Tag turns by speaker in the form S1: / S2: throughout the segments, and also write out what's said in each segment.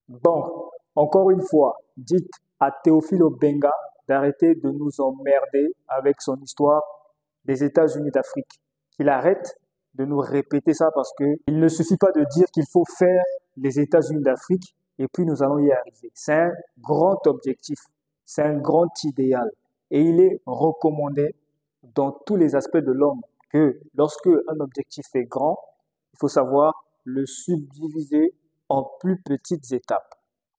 S1: Bon, encore une fois, dites à Théophile Obenga d'arrêter de nous emmerder avec son histoire des États-Unis d'Afrique. Qu'il arrête de nous répéter ça parce que il ne suffit pas de dire qu'il faut faire les États-Unis d'Afrique et puis nous allons y arriver. C'est un grand objectif, c'est un grand idéal et il est recommandé dans tous les aspects de l'homme que lorsque un objectif est grand, il faut savoir le subdiviser en plus petites étapes.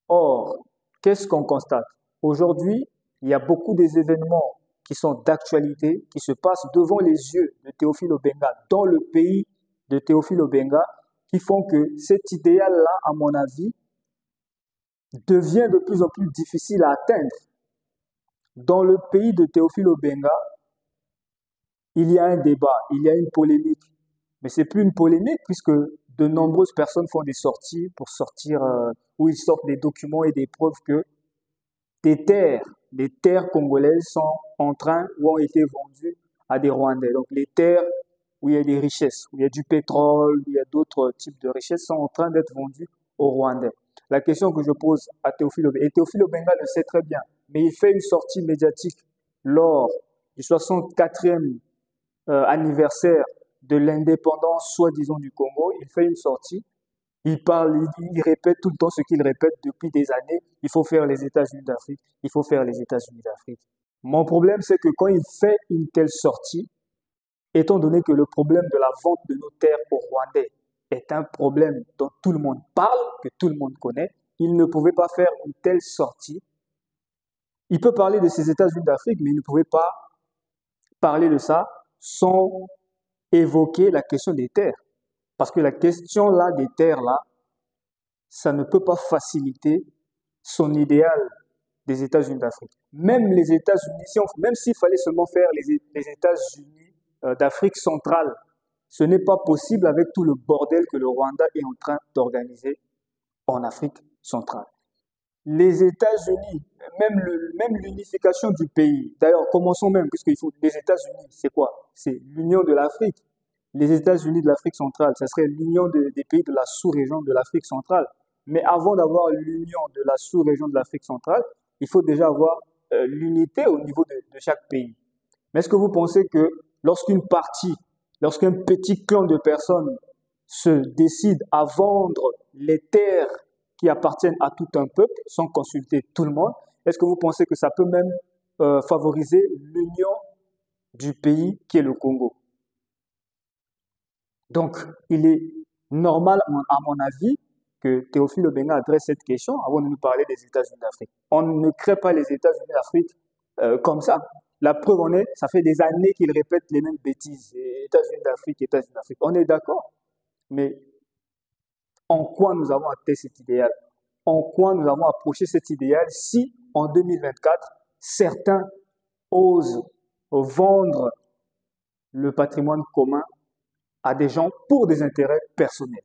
S1: Or, qu'est-ce qu'on constate? Aujourd'hui, il y a beaucoup des événements qui sont d'actualité, qui se passent devant les yeux de Théophile Obenga, dans le pays de Théophile Obenga, qui font que cet idéal-là, à mon avis, devient de plus en plus difficile à atteindre. Dans le pays de Théophile Obenga, il y a un débat, il y a une polémique. Mais c'est plus une polémique puisque de nombreuses personnes font des sorties pour sortir, où ils sortent des documents et des preuves que les terres congolaises sont en train ou ont été vendues à des Rwandais. Donc les terres où il y a des richesses, où il y a du pétrole, où il y a d'autres types de richesses sont en train d'être vendues aux Rwandais. La question que je pose à Théophile Obenga, et Théophile Obenga le sait très bien, mais il fait une sortie médiatique lors du 64e anniversaire de l'indépendance soi-disant du Congo. Il fait une sortie, il parle, il répète tout le temps ce qu'il répète depuis des années. Il faut faire les États-Unis d'Afrique. Il faut faire les États-Unis d'Afrique. Mon problème, c'est que quand il fait une telle sortie, étant donné que le problème de la vente de nos terres aux Rwandais est un problème dont tout le monde parle, que tout le monde connaît, il ne pouvait pas faire une telle sortie. Il peut parler de ces États-Unis d'Afrique, mais il ne pouvait pas parler de ça sans évoquer la question des terres. Parce que la question là des terres là, ça ne peut pas faciliter son idéal des États-Unis d'Afrique. Même les États-Unis, même s'il fallait seulement faire les États-Unis d'Afrique centrale, ce n'est pas possible avec tout le bordel que le Rwanda est en train d'organiser en Afrique centrale. Les États-Unis, même l'unification du pays, d'ailleurs, commençons même, puisqu'il faut, les États-Unis, c'est quoi? C'est l'Union de l'Afrique. Les États-Unis de l'Afrique centrale, ça serait l'union des pays de la sous-région de l'Afrique centrale. Mais avant d'avoir l'union de la sous-région de l'Afrique centrale, il faut déjà avoir l'unité au niveau de chaque pays. Mais est-ce que vous pensez que lorsqu'une partie, lorsqu'un petit clan de personnes se décide à vendre les terres qui appartiennent à tout un peuple sans consulter tout le monde, est-ce que vous pensez que ça peut même favoriser l'union du pays qui est le Congo? Donc, il est normal, à mon avis, que Théophile Obenga adresse cette question avant de nous parler des États-Unis d'Afrique. On ne crée pas les États-Unis d'Afrique comme ça. La preuve en est, ça fait des années qu'il répète les mêmes bêtises. États-Unis d'Afrique, États-Unis d'Afrique. On est d'accord, mais en quoi nous avons atteint cet idéal? En quoi nous avons approché cet idéal si, en 2024, certains osent vendre le patrimoine commun à des gens pour des intérêts personnels?